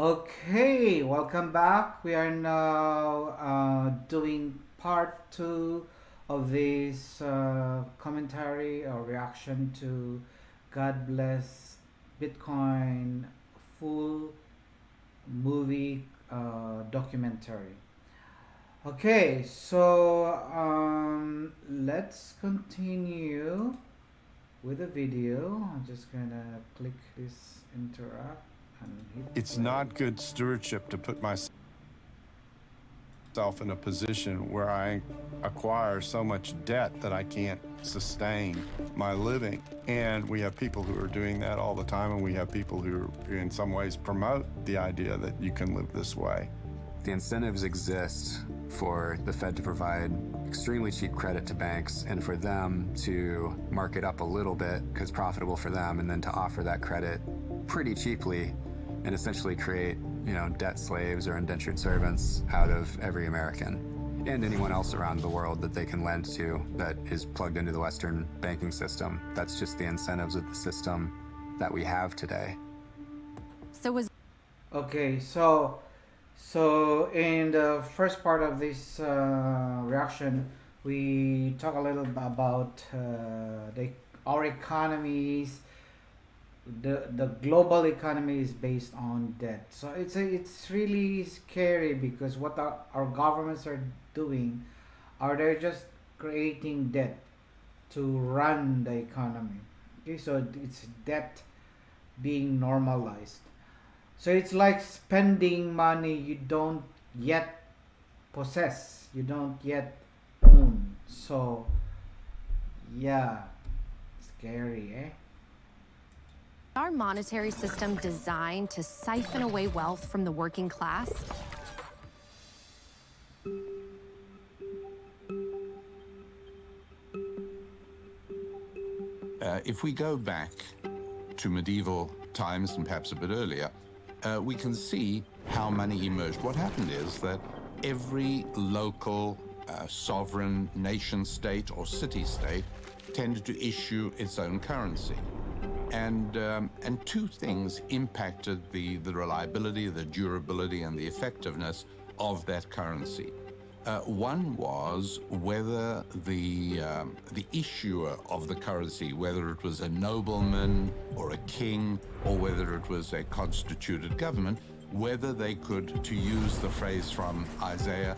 Okay, welcome back. We are now doing part two of this commentary or reaction to God Bless Bitcoin full movie documentary. Okay, so let's continue with the video. I'm just gonna click this interact and hit It's play. not good stewardship to put myself in a position where I acquire so much debt that I can't sustain my living. And we have people who are doing that all the time, and we have people who in some ways promote the idea that you can live this way. The incentives exist for the Fed to provide extremely cheap credit to banks and for them to mark it up a little bit because it's profitable for them, and then to offer that credit pretty cheaply and essentially create, debt slaves or indentured servants out of every American and anyone else around the world that they can lend to that is plugged into the Western banking system. That's just the incentives of the system that we have today. Okay, so in the first part of this reaction, we talk a little about our economies. The global economy is based on debt, so it's really scary because what our governments are doing are they're just creating debt to run the economy. Okay, so it's debt being normalized. So it's like spending money you don't yet possess, you don't yet own. So, yeah, scary, eh? Our monetary system designed to siphon away wealth from the working class? If we go back to medieval times and perhaps a bit earlier, we can see how money emerged. What happened is that every local sovereign nation state or city-state tended to issue its own currency. And two things impacted the reliability, the durability, and the effectiveness of that currency. One was whether the issuer of the currency, whether it was a nobleman or a king, or whether it was a constituted government, whether they could, to use the phrase from Isaiah,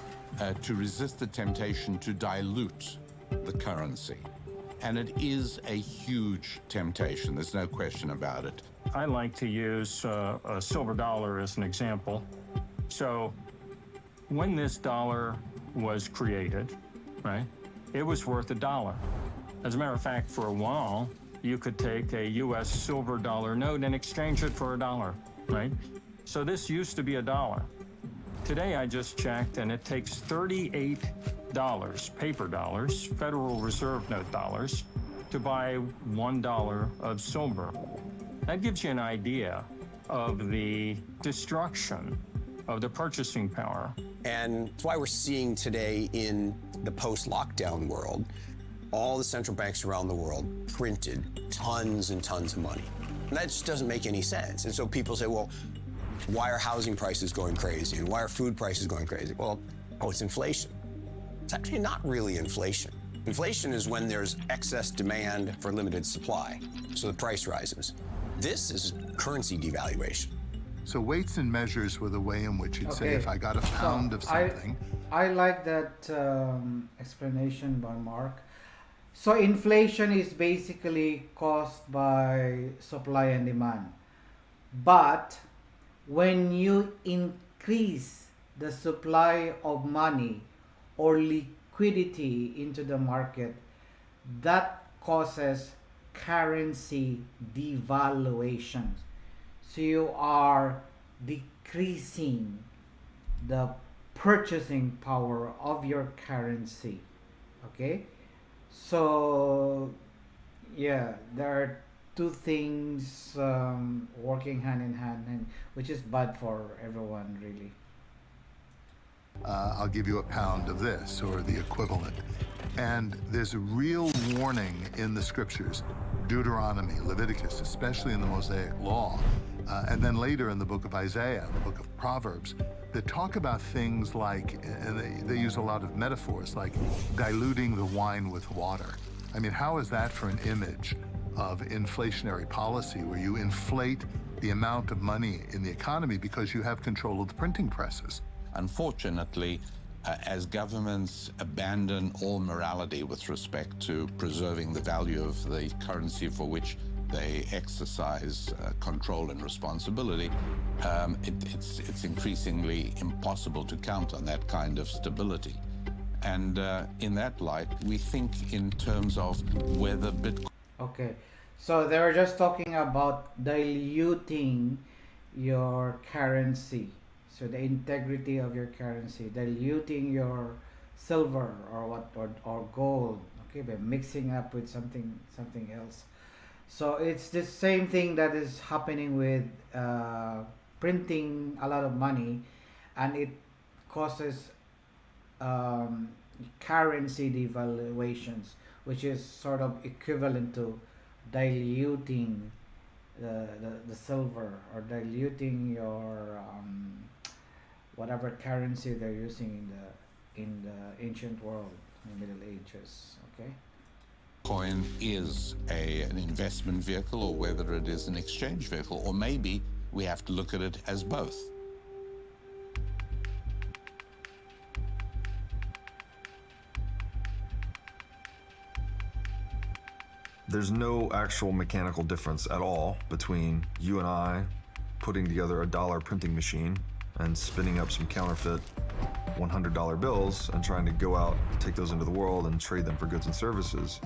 to resist the temptation to dilute the currency. And it is a huge temptation. There's no question about it. I like to use a silver dollar as an example. So when this dollar was created, right, it was worth $1. As a matter of fact, for a while, you could take a U.S. silver dollar note and exchange it for $1, right? So this used to be $1. Today, I just checked, and it takes $38 paper dollars, Federal Reserve note dollars, to buy $1 of silver. That gives you an idea of the destruction of the purchasing power. And that's why we're seeing today in the post-lockdown world, all the central banks around the world printed tons and tons of money. And that just doesn't make any sense. And so people say, well, why are housing prices going crazy? And why are food prices going crazy? Well, it's inflation. It's actually not really inflation. Inflation is when there's excess demand for limited supply, so the price rises. This is currency devaluation. So weights and measures were the way in which you'd say if I got a pound of something. I like that explanation by Mark. So inflation is basically caused by supply and demand. But when you increase the supply of money or liquidity into the market, that causes currency devaluation. So you are decreasing the purchasing power of your currency. Okay? So, yeah, there are two things working hand in hand, and which is bad for everyone, really. I'll give you a pound of this, or the equivalent. And there's a real warning in the scriptures, Deuteronomy, Leviticus, especially in the Mosaic Law, and then later in the book of Isaiah, the book of Proverbs, that talk about things like, and they use a lot of metaphors, like diluting the wine with water. I mean, how is that for an image of inflationary policy where you inflate the amount of money in the economy because you have control of the printing presses? Unfortunately, as governments abandon all morality with respect to preserving the value of the currency for which they exercise control and responsibility, it's increasingly impossible to count on that kind of stability. And in that light, we think in terms of whether Bitcoin... Okay, so they were just talking about diluting your currency. So the integrity of your currency, diluting your silver or gold, okay, by mixing up with something else. So it's the same thing that is happening with printing a lot of money, and it causes currency devaluations, which is sort of equivalent to diluting the silver, or diluting your whatever currency they're using in the ancient world, in the Middle Ages. Okay. Bitcoin is an investment vehicle, or whether it is an exchange vehicle, or maybe we have to look at it as both. There's no actual mechanical difference at all between you and I putting together a dollar printing machine and spinning up some counterfeit $100 bills and trying to go out and take those into the world and trade them for goods and services.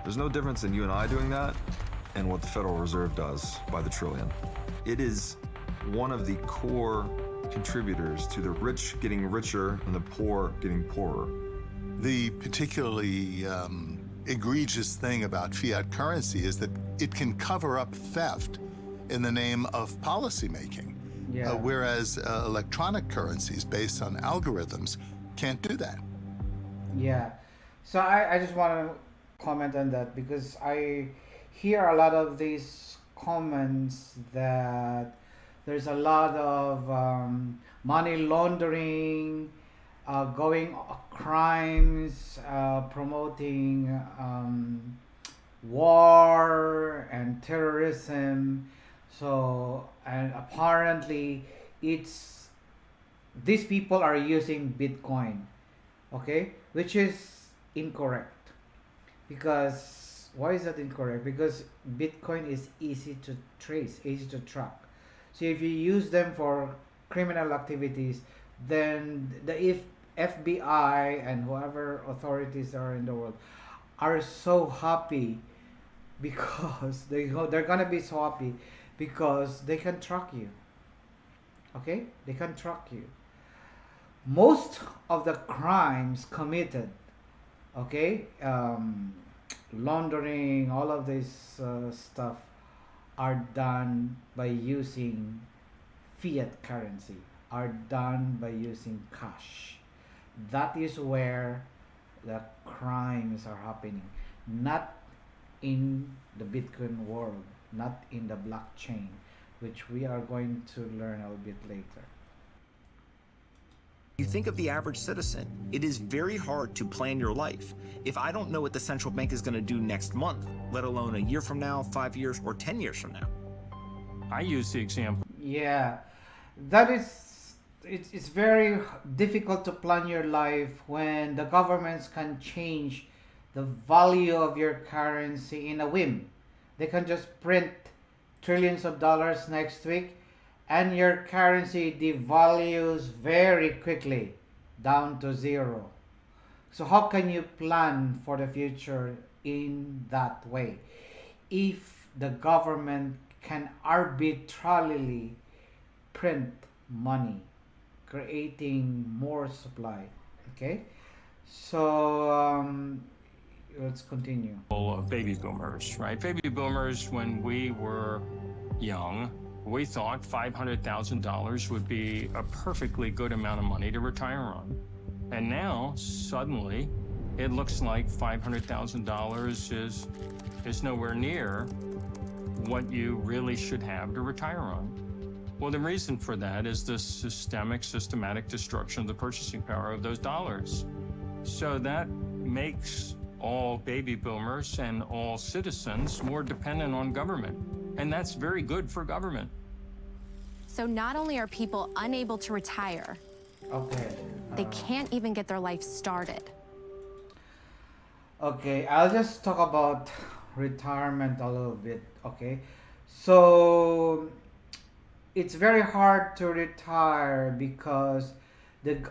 There's no difference in you and I doing that and what the Federal Reserve does by the trillion. It is one of the core contributors to the rich getting richer and the poor getting poorer. The particularly egregious thing about fiat currency is that it can cover up theft in the name of policymaking, whereas electronic currencies based on algorithms can't do that. Yeah, so I just want to comment on that, because I hear a lot of these comments that there's a lot of money laundering, going crimes, promoting war and terrorism. So, and apparently these people are using Bitcoin, okay, which is incorrect. Because why is that incorrect? Because Bitcoin is easy to trace, easy to track. So if you use them for criminal activities, then the FBI and whoever authorities are in the world are so happy, because they're gonna be so happy because they can track you. Okay, they can track you. Most of the crimes committed, okay, laundering, all of this stuff are done by using fiat currency, are done by using cash. That is where the crimes are happening, not in the Bitcoin world, not in the blockchain, which we are going to learn a little bit later. You think of the average citizen, it is very hard to plan your life. If I don't know what the central bank is going to do next month, let alone a year from now, 5 years, or 10 years from now. I use the example. Yeah, that is, it's very difficult to plan your life when the governments can change the value of your currency in a whim. They can just print trillions of dollars next week, and your currency devalues very quickly down to zero. So how can you plan for the future in that way if the government can arbitrarily print money, creating more supply? Okay, so let's continue. Of baby boomers, right? Baby boomers, when we were young, we thought $500,000 would be a perfectly good amount of money to retire on. And now, suddenly, it looks like $500,000 is nowhere near what you really should have to retire on. Well, the reason for that is the systematic destruction of the purchasing power of those dollars. So that makes all baby boomers and all citizens more dependent on government. And that's very good for government. So not only are people unable to retire, Okay. they can't even get their life started. Okay, I'll just talk about retirement a little bit. Okay, so it's very hard to retire because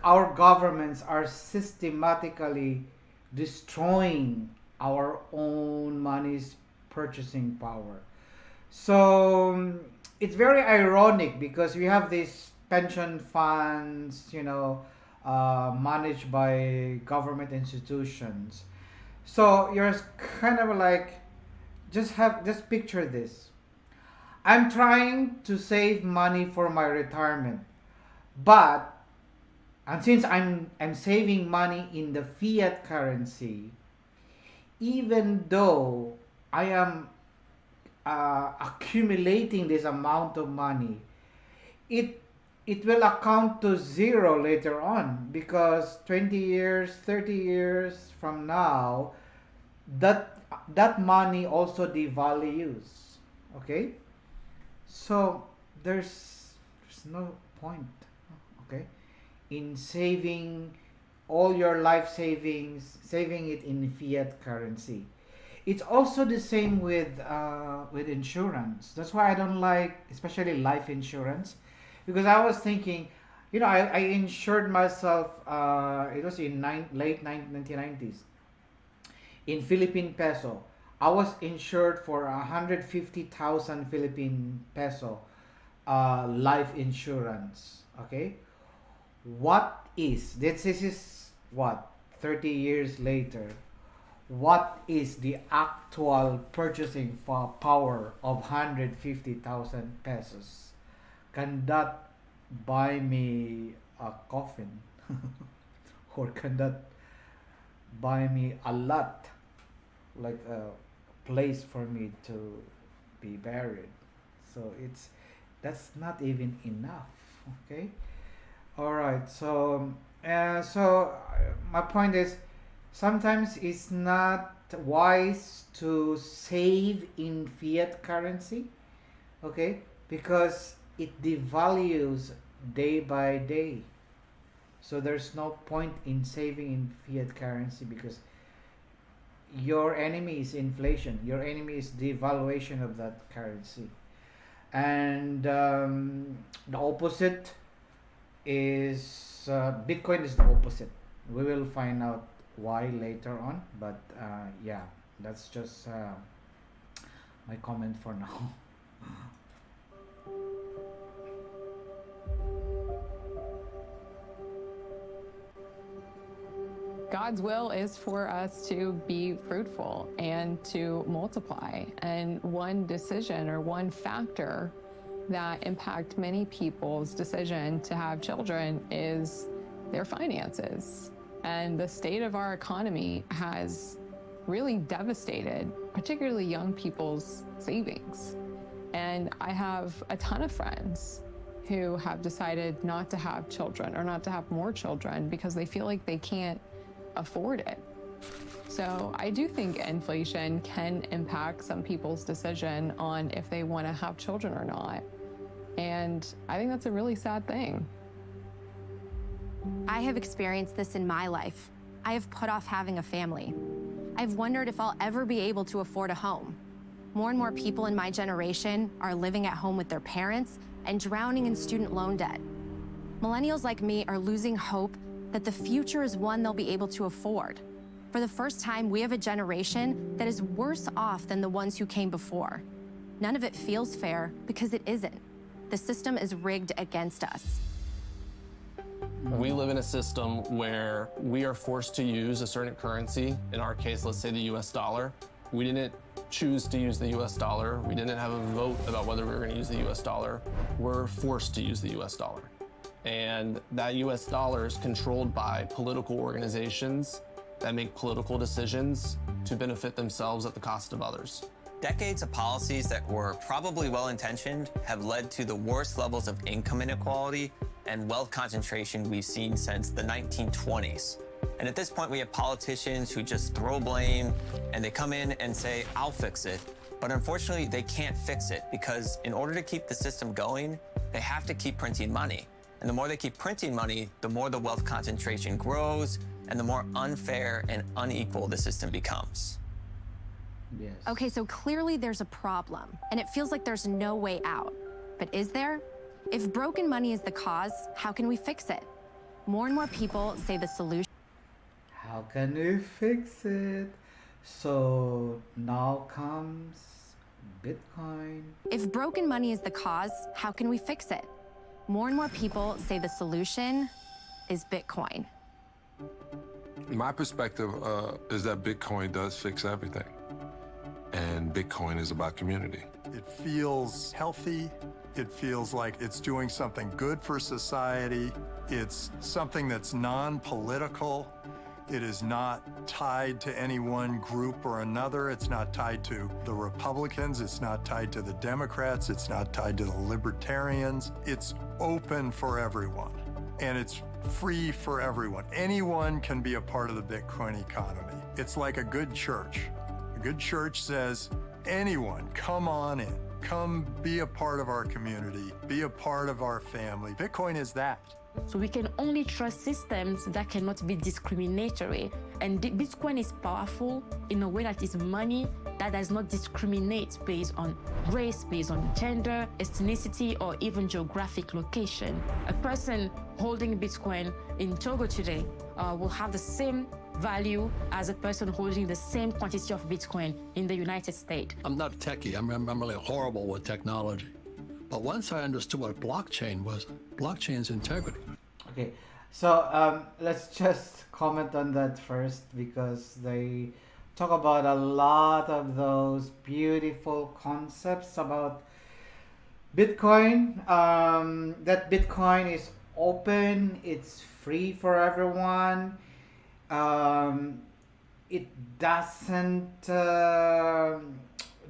our governments are systematically destroying our own money's purchasing power. So it's very ironic because we have these pension funds, managed by government institutions. So you're kind of like, just picture this. I'm trying to save money for my retirement, and since I'm saving money in the fiat currency, even though I am accumulating this amount of money, it will account to zero later on, because 20 years, 30 years from now, that money also devalues. Okay, so there's no point, okay, in saving all your life saving it in fiat currency. It's also the same with insurance. That's why I don't like, especially life insurance, because I was thinking, I insured myself. It was in late 1990s. In Philippine peso, I was insured for 150,000 Philippine peso life insurance. Okay, this is what, 30 years later? What is the actual purchasing power of 150,000 pesos? Can that buy me a coffin? Or can that buy me a lot, like a place for me to be buried? So that's not even enough. Okay, all right. So my point is, sometimes it's not wise to save in fiat currency, okay, because it devalues day by day. So there's no point in saving in fiat currency, because your enemy is inflation, your enemy is devaluation of that currency. And the opposite is Bitcoin is the opposite. We will find out why later on, but yeah, that's just my comment for now. God's will is for us to be fruitful and to multiply. And one decision or one factor that impact many people's decision to have children is their finances. And the state of our economy has really devastated, particularly young people's savings. And I have a ton of friends who have decided not to have children or not to have more children because they feel like they can't afford it. So I do think inflation can impact some people's decision on if they want to have children or not. And I think that's a really sad thing. I have experienced this in my life. I have put off having a family. I've wondered if I'll ever be able to afford a home. More and more people in my generation are living at home with their parents and drowning in student loan debt. Millennials like me are losing hope that the future is one they'll be able to afford. For the first time, we have a generation that is worse off than the ones who came before. None of it feels fair because it isn't. The system is rigged against us. We live in a system where we are forced to use a certain currency. In our case, let's say the US dollar. We didn't choose to use the US dollar. We didn't have a vote about whether we were going to use the US dollar. We're forced to use the US dollar. And that US dollar is controlled by political organizations that make political decisions to benefit themselves at the cost of others. Decades of policies that were probably well-intentioned have led to the worst levels of income inequality and wealth concentration we've seen since the 1920s. And at this point, we have politicians who just throw blame and they come in and say, I'll fix it. But unfortunately, they can't fix it because in order to keep the system going, they have to keep printing money. And the more they keep printing money, the more the wealth concentration grows and the more unfair and unequal the system becomes. Yes. Okay, so clearly there's a problem, and it feels like there's no way out. But is there? If broken money is the cause, how can we fix it? More and more people say the solution. How can we fix it? So now comes Bitcoin. If broken money is the cause, how can we fix it? More and more people say the solution is Bitcoin. My perspective is that Bitcoin does fix everything. And Bitcoin is about community. It feels healthy. It feels like it's doing something good for society. It's something that's non-political. It is not tied to any one group or another. It's not tied to the Republicans. It's not tied to the Democrats. It's not tied to the Libertarians. It's open for everyone, and it's free for everyone. Anyone can be a part of the Bitcoin economy. It's like a good church. A good church says, anyone, come on in. Come be a part of our community. Be a part of our family. Bitcoin is that. So we can only trust systems that cannot be discriminatory. And Bitcoin is powerful in a way that is money that does not discriminate based on race, based on gender, ethnicity, or even geographic location. A person holding Bitcoin in Togo today will have the same value as a person holding the same quantity of Bitcoin in the United States. I'm not a techie. I'm really horrible with technology. But once I understood what blockchain was, blockchain's integrity. Okay, so let's just comment on that first because they talk about a lot of those beautiful concepts about Bitcoin. That Bitcoin is open, it's free for everyone. It doesn't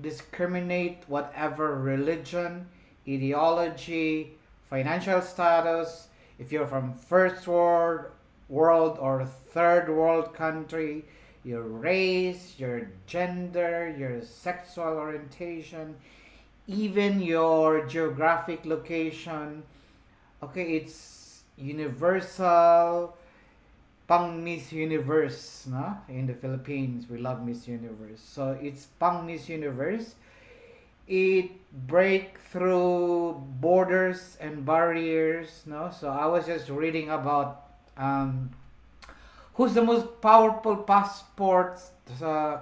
discriminate whatever religion, ideology, financial status, if you're from first world or third world country, your race, your gender, your sexual orientation, even your geographic location. Okay, it's universal. Pang Miss Universe, no? In the Philippines, we love Miss Universe. So it's Pang Miss Universe. It break through borders and barriers, no? So I was just reading about who's the most powerful passports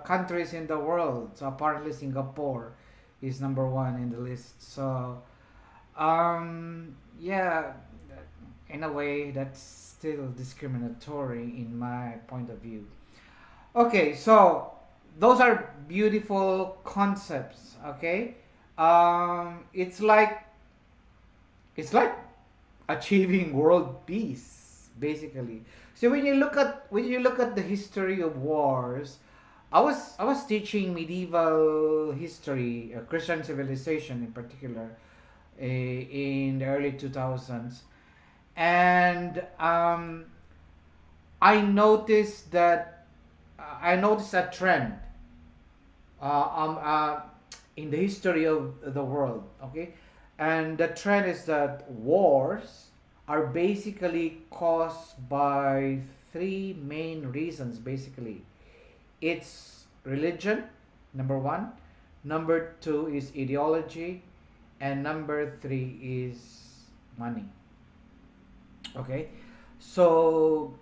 countries in the world. So apparently Singapore is number one in the list. So yeah, in a way that's still discriminatory in my point of view. Okay, so those are beautiful concepts. Okay, it's like achieving world peace basically. So when you look at the history of wars, I was teaching medieval history, Christian civilization in particular, in the early 2000s, and I noticed a trend in the history of the world. Okay, and the trend is that wars are basically caused by three main reasons. Basically, it's religion, number one, number two is ideology, and number three is money. Okay, so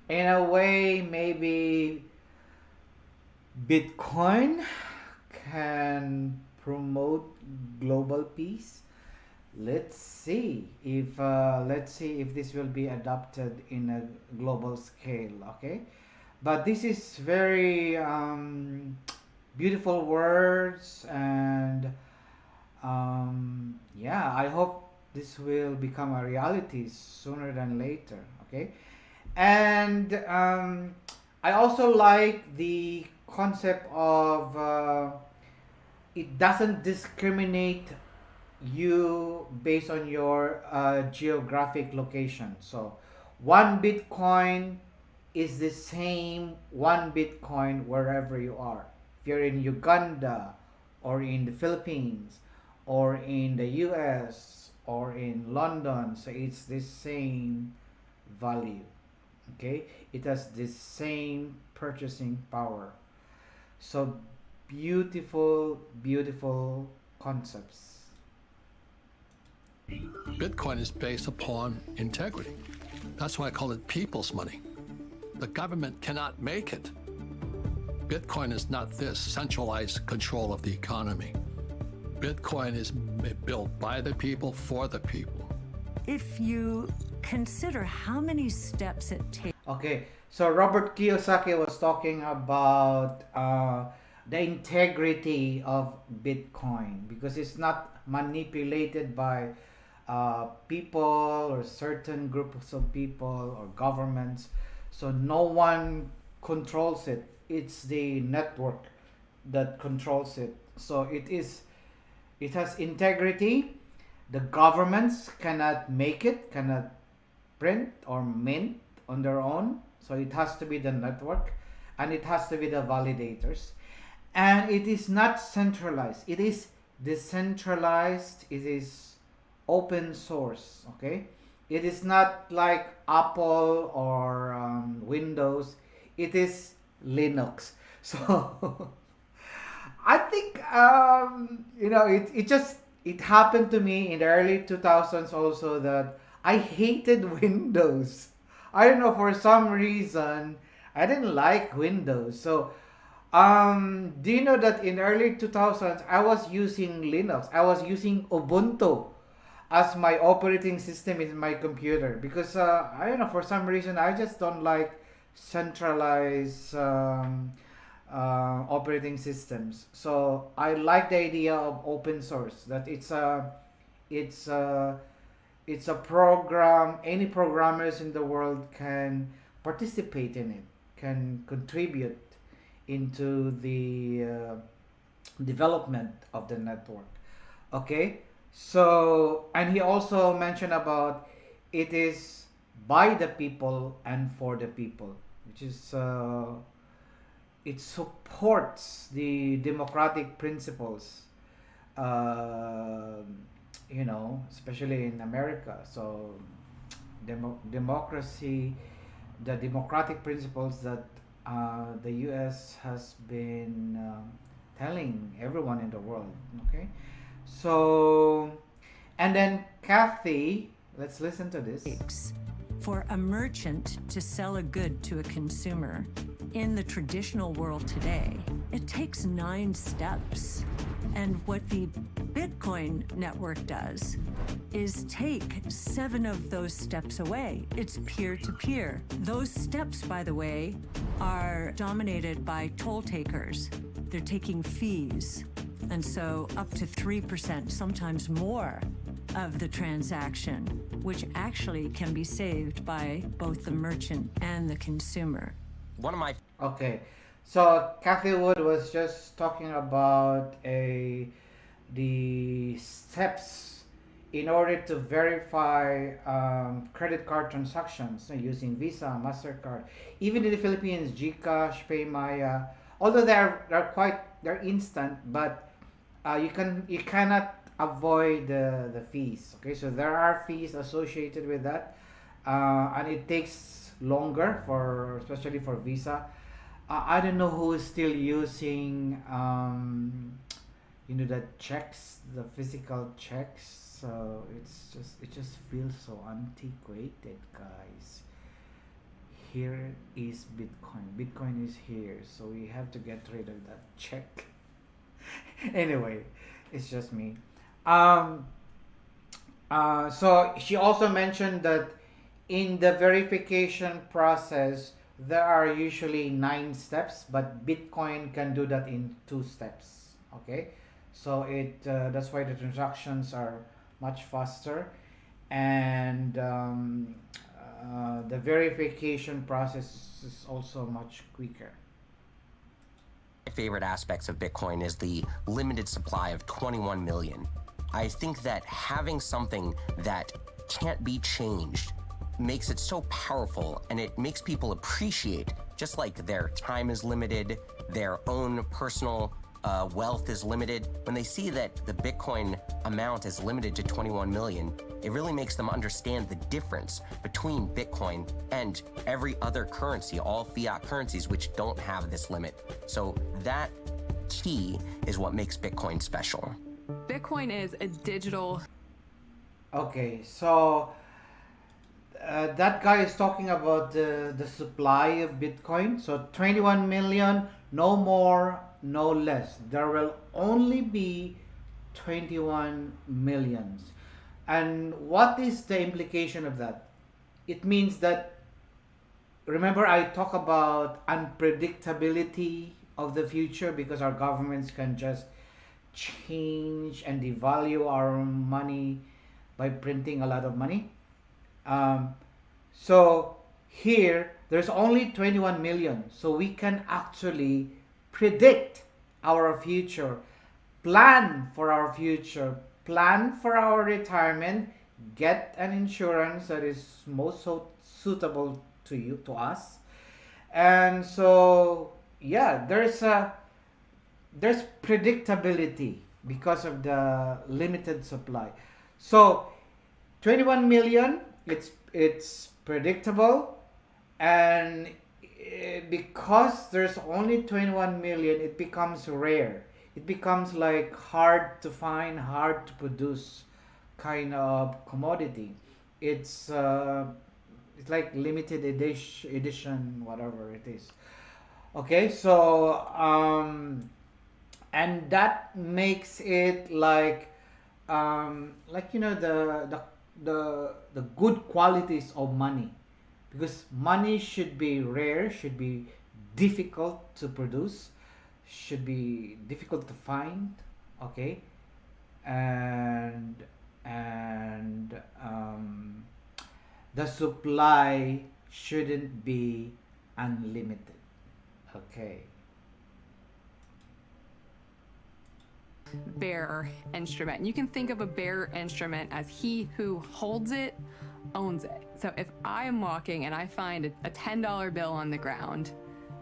in a way, maybe Bitcoin can promote global peace. Let's see if this will be adopted in a global scale. Okay, but this is very beautiful words, and yeah, I hope this will become a reality sooner than later. Okay, and I also like the concept of it doesn't discriminate you based on your geographic location. So one Bitcoin is the same one Bitcoin wherever you are. If you're in Uganda or in the Philippines or in the US or in London, so it's the same value. Okay, it has the same purchasing power. So beautiful, beautiful concepts. Bitcoin is based upon integrity. That's why I call it people's money. The government cannot make it. Bitcoin is not this centralized control of the economy. Bitcoin is built by the people for the people. If you consider how many steps it takes. Okay, so Robert Kiyosaki was talking about the integrity of Bitcoin because it's not manipulated by people or certain groups of people or governments. So no one controls it. It's the network that controls it. So it has integrity. The governments cannot make it, cannot print or mint on their own. So it has to be the network and it has to be the validators. And it is not centralized. It is decentralized. It is open source. Okay. It is not like Apple or Windows. It is Linux. So I think it happened to me in the early 2000s also that I hated Windows. I don't know, for some reason I didn't like Windows. So do you know that in early 2000s I was using Linux. I was using Ubuntu as my operating system in my computer because I don't know, for some reason I just don't like centralized operating systems. So I like the idea of open source, that it's a program any programmers in the world can participate in it, can contribute into the development of the network. Okay, so and he also mentioned about it is by the people and for the people, which is it supports the democratic principles, especially in America. So democracy, the democratic principles that the US has been telling everyone in the world. Okay, so and then Kathy, let's listen to this. For a merchant to sell a good to a consumer in the traditional world today, it takes 9 steps. And what the Bitcoin network does is take 7 of those steps away. It's peer-to-peer. Those steps, by the way, are dominated by toll takers. They're taking fees. And so up to 3%, sometimes more, of the transaction, which actually can be saved by both the merchant and the consumer. Okay, so Kathy Wood was just talking about the steps in order to verify credit card transactions using Visa, MasterCard. Even in the Philippines, GCash, PayMaya, although they're instant, but you cannot avoid the fees. Okay, so there are fees associated with that, and it takes longer especially for Visa. I don't know who is still using the checks, the physical checks. So it just feels so antiquated, guys. Here is Bitcoin. Bitcoin is here, so we have to get rid of that check. Anyway, it's just me. So she also mentioned that in the verification process, there are usually 9 steps, but Bitcoin can do that in 2 steps. Okay, so that's why the transactions are much faster, and the verification process is also much quicker. favorite aspects of Bitcoin is the limited supply of 21 million. I think that having something that can't be changed makes it so powerful, and it makes people appreciate, just like their time is limited, their own personal wealth is limited. When they see that the Bitcoin amount is limited to 21 million, it really makes them understand the difference between Bitcoin and every other currency, all fiat currencies, which don't have this limit. So that key is what makes Bitcoin special. Bitcoin is a digital. Okay, so that guy is talking about the supply of Bitcoin. So 21 million, no more, no less. There will only be 21 millions. And what is the implication of that? It means that, remember I talk about unpredictability of the future, because our governments can just change and devalue our money by printing a lot of money. So here there's only 21 million, so we can actually predict our future, plan for our future, plan for our retirement, get an insurance that is most suitable to you, to us. And so yeah, there's predictability because of the limited supply. So 21 million, it's predictable, and because there's only 21 million, it becomes rare. It becomes like hard to find, hard to produce kind of commodity. It's like limited edition, whatever it is. Okay, so and that makes it like you know, the good qualities of money, because money should be rare, should be difficult to produce, should be difficult to find. Okay, and the supply shouldn't be unlimited. Okay. Bearer instrument. You can think of a bearer instrument as he who holds it owns it. So if I am walking and I find a $10 bill on the ground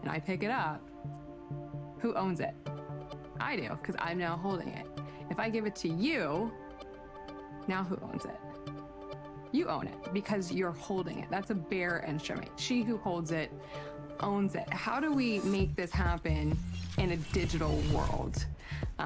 and I pick it up, who owns it? I do, because I'm now holding it. If I give it to you, now who owns it? You own it because you're holding it. That's a bearer instrument. She who holds it owns it. How do we make this happen in a digital world?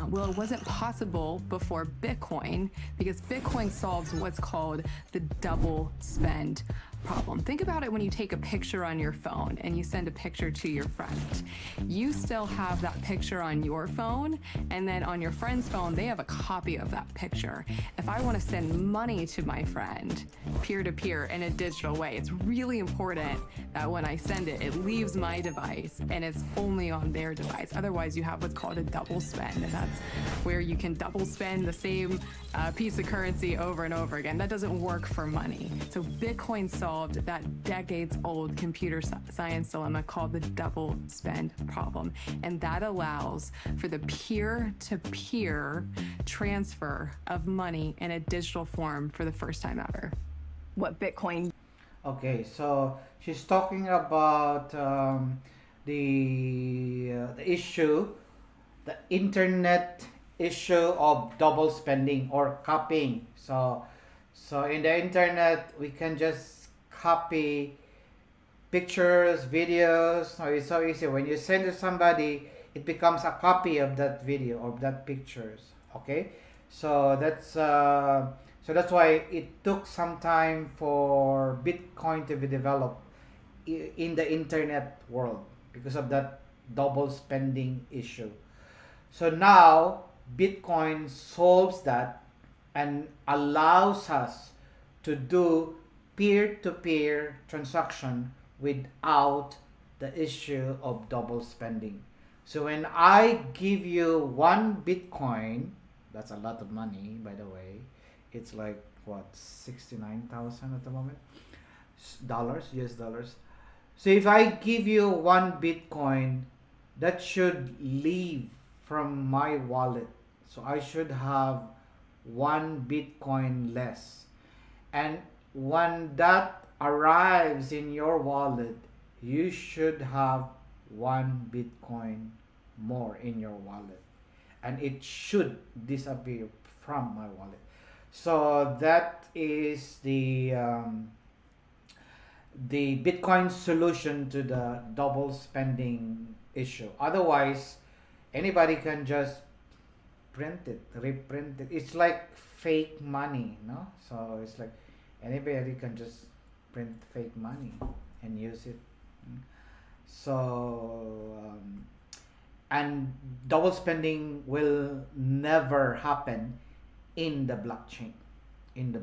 Well, it wasn't possible before Bitcoin, because Bitcoin solves what's called the double spend problem. Think about it when you take a picture on your phone and you send a picture to your friend. You still have that picture on your phone, and then on your friend's phone, they have a copy of that picture. If I want to send money to my friend peer-to-peer in a digital way, it's really important that when I send it, it leaves my device and it's only on their device. Otherwise, you have what's called a double spend, and that's where you can double spend the same piece of currency over and over again. That doesn't work for money. So Bitcoin solved that decades-old computer science dilemma called the double spend problem. And that allows for the peer-to-peer transfer of money in a digital form for the first time ever. What Bitcoin... Okay, so she's talking about the issue, the internet issue of double spending or copying. So in the internet, we can just copy pictures, videos. So it's so easy. When you send to somebody, it becomes a copy of that video or that pictures. Okay, so that's why it took some time for Bitcoin to be developed in the internet world, because of that double spending issue. So now Bitcoin solves that and allows us to do peer-to-peer transaction without the issue of double spending. So when I give you 1 Bitcoin, that's a lot of money, by the way. It's like what, 69,000 at the moment, dollars, US dollars. So if I give you 1 Bitcoin, that should leave from my wallet. So I should have 1 Bitcoin less. And when that arrives in your wallet, you should have 1 Bitcoin more in your wallet. And it should disappear from my wallet. So that is the Bitcoin solution to the double spending issue. Otherwise, anybody can just print it, reprint it. It's like fake money, no? So it's like anybody can just print fake money and use it. So and double spending will never happen in the blockchain, in the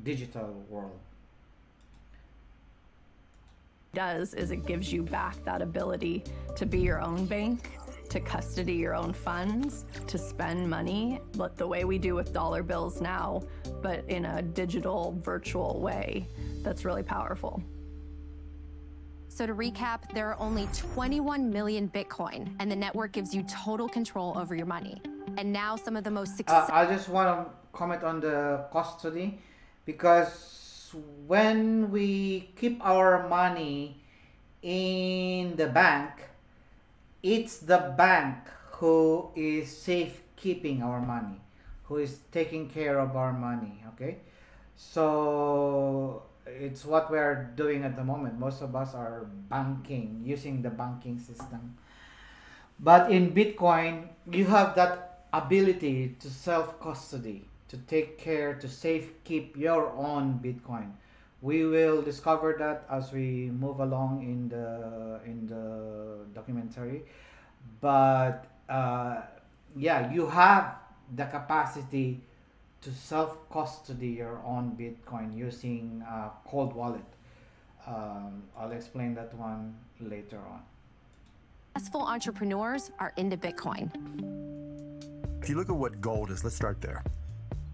digital world. Does is it gives you back that ability to be your own bank, to custody your own funds, to spend money, but the way we do with dollar bills now, but in a digital, virtual way. That's really powerful. So to recap, there are only 21 million Bitcoin, and the network gives you total control over your money. And now some of the most successful... I just want to comment on the custody, because when we keep our money in the bank, it's the bank who is safekeeping our money, who is taking care of our money, okay? So it's what we're doing at the moment. Most of us are banking, using the banking system. But in Bitcoin, you have that ability to self-custody, to take care, to safekeep your own Bitcoin. We will discover that as we move along in the documentary. But yeah, you have the capacity to self-custody your own Bitcoin using cold wallet. I'll explain that one later on. Successful entrepreneurs are into Bitcoin. If you look at what gold is, let's start there.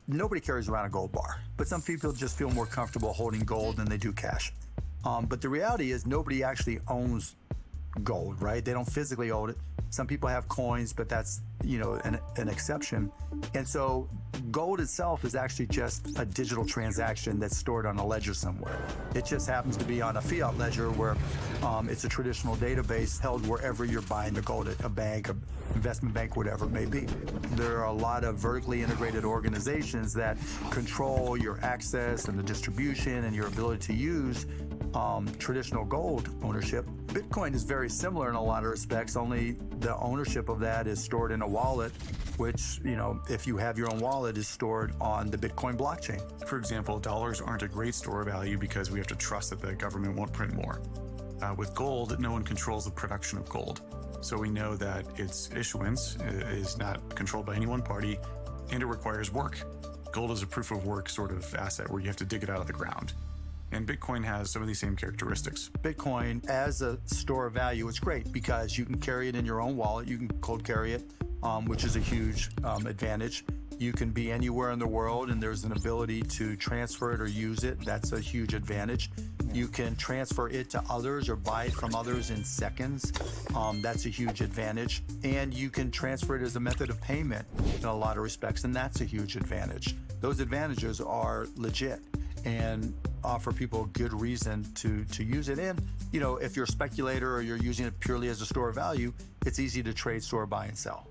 Nobody carries around a gold bar, but some people just feel more comfortable holding gold than they do cash. But the reality is nobody actually owns gold, right? They don't physically own it. Some people have coins, but that's, you know, an exception. And so gold itself is actually just a digital transaction that's stored on a ledger somewhere. It just happens to be on a fiat ledger where it's a traditional database held wherever you're buying the gold at a bank, an investment bank, whatever it may be. There are a lot of vertically integrated organizations that control your access and the distribution and your ability to use traditional gold ownership. Bitcoin is very similar in a lot of respects, only the ownership of that is stored in a wallet, which, you know, if you have your own wallet, is stored on the Bitcoin blockchain. For example, dollars aren't a great store of value because we have to trust that the government won't print more. With gold, no one controls the production of gold. So we know that its issuance is not controlled by any one party, and it requires work. Gold is a proof of work sort of asset where you have to dig it out of the ground. And Bitcoin has some of these same characteristics. Bitcoin as a store of value is great because you can carry it in your own wallet. You can cold carry it, which is a huge advantage. You can be anywhere in the world and there's an ability to transfer it or use it. That's a huge advantage. You can transfer it to others or buy it from others in seconds. That's a huge advantage. And you can transfer it as a method of payment in a lot of respects, and that's a huge advantage. Those advantages are legit and offer people a good reason to use it. And, you know, if you're a speculator or you're using it purely as a store of value, it's easy to trade, store, buy, and sell.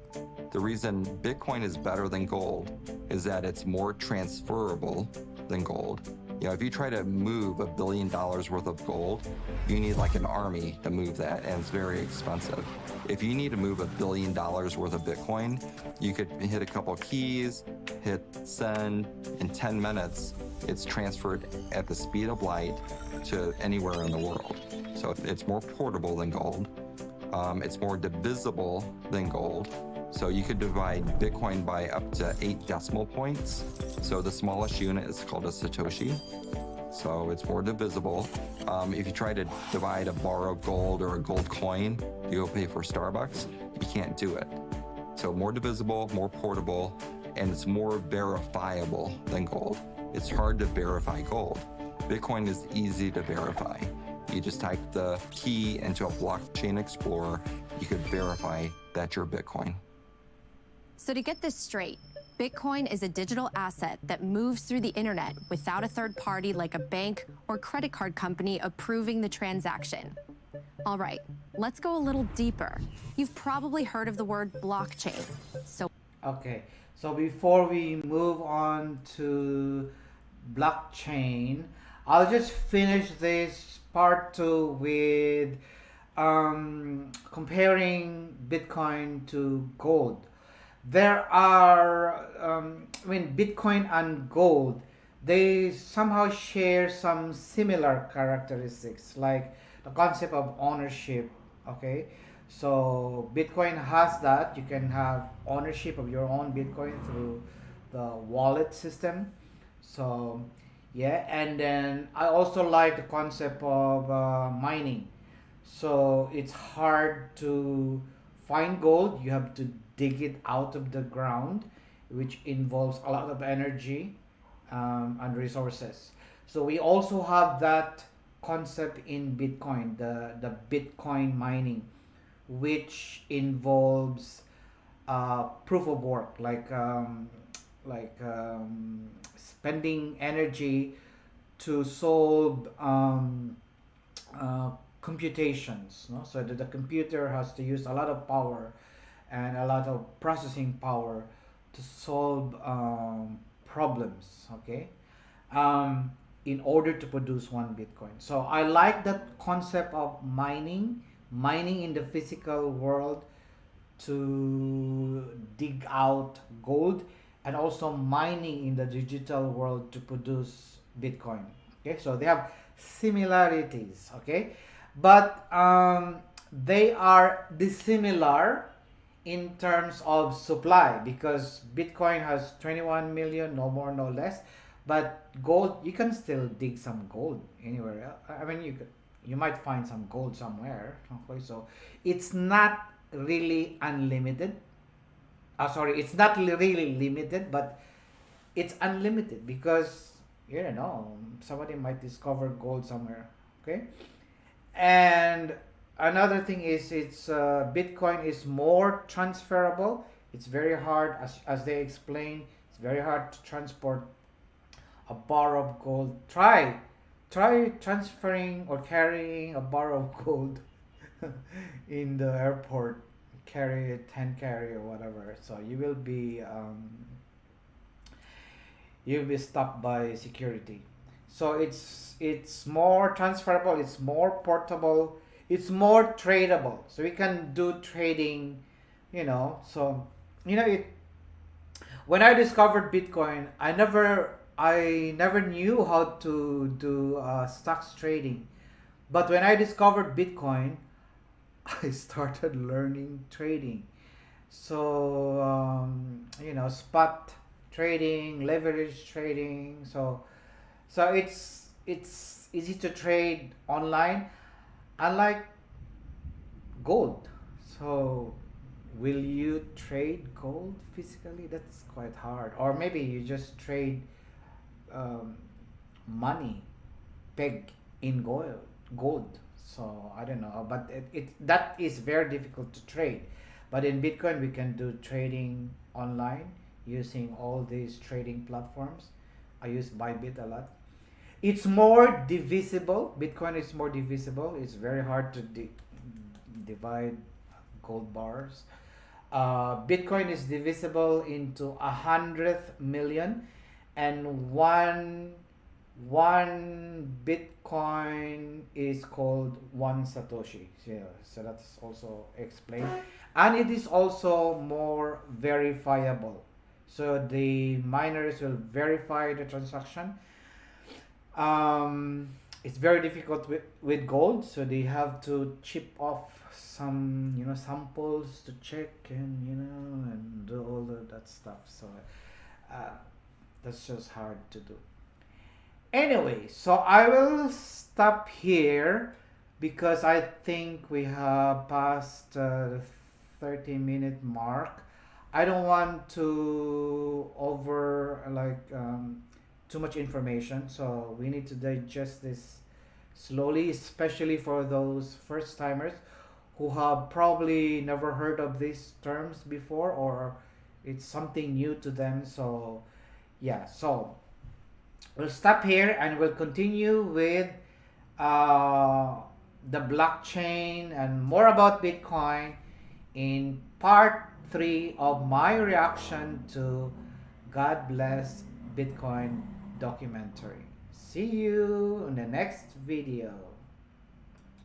The reason Bitcoin is better than gold is that it's more transferable than gold. You know, if you try to move $1 billion worth of gold, you need like an army to move that, and it's very expensive. If you need to move $1 billion worth of Bitcoin, you could hit a couple keys, hit send, in 10 minutes, it's transferred at the speed of light to anywhere in the world. So it's more portable than gold. It's more divisible than gold. So you could divide Bitcoin by up to 8 decimal points. So the smallest unit is called a Satoshi. So it's more divisible. If you try to divide a bar of gold or a gold coin, you go pay for Starbucks, you can't do it. So more divisible, more portable, and it's more verifiable than gold. It's hard to verify gold. Bitcoin is easy to verify. You just type the key into a blockchain explorer, you could verify that you're Bitcoin. So to get this straight, Bitcoin is a digital asset that moves through the internet without a third party like a bank or credit card company approving the transaction. All right, let's go a little deeper. You've probably heard of the word blockchain. So Okay, so before we move on to blockchain, I'll just finish this part 2 with comparing Bitcoin to gold. There are, Bitcoin and gold, they somehow share some similar characteristics, like the concept of ownership. Okay, so Bitcoin has that. You can have ownership of your own Bitcoin through the wallet system. So, yeah, and then I also like the concept of mining. So it's hard to find gold. You have to dig it out of the ground, which involves a lot of energy and resources. So we also have that concept in Bitcoin, the Bitcoin mining, which involves proof of work, spending energy to solve computations. No? So that the computer has to use a lot of power and a lot of processing power to solve problems. Okay, in order to produce one Bitcoin. So I like that concept of mining in the physical world to dig out gold, and also mining in the digital world to produce Bitcoin. Okay, so they have similarities. Okay, but they are dissimilar in terms of supply, because Bitcoin has 21 million, no more, no less. But gold, you can still dig some gold anywhere else. I mean, you might find some gold somewhere. Okay, so it's not really unlimited. Sorry, it's not really limited, but it's unlimited, because you don't know, somebody might discover gold somewhere. Okay, and another thing is it's Bitcoin is more transferable. It's very hard, as they explain, it's very hard to transport a bar of gold. Try transferring or carrying a bar of gold in the airport. Carry it, hand carry or whatever. So you'll be stopped by security. So it's more transferable. It's more portable. It's more tradable. So we can do trading. So it. When I discovered Bitcoin, I never knew how to do stocks trading. But when I discovered Bitcoin, I started learning trading. So, spot trading, leverage trading. So it's easy to trade online, unlike gold. So will you trade gold physically? That's quite hard. Or maybe you just trade money pegged in gold. So I don't know, but that is very difficult to trade. But in Bitcoin, we can do trading online using all these trading platforms. I use BYBIT a lot. It's more divisible. Bitcoin is more divisible. It's very hard to divide gold bars. Bitcoin is divisible into 100th million, and one Bitcoin is called one Satoshi. Yeah, so that's also explained, and it is also more verifiable. So the miners will verify the transaction. It's very difficult with gold, so they have to chip off some samples to check, and do all that stuff. So that's just hard to do. Anyway, so I will stop here because I think we have passed the 30-minute mark. I don't want to too much information, so we need to digest this slowly, especially for those first timers who have probably never heard of these terms before, or it's something new to them. So yeah, so we'll stop here and we'll continue with the blockchain and more about Bitcoin in part 3 of my reaction to God Bless Bitcoin documentary. See you in the next video.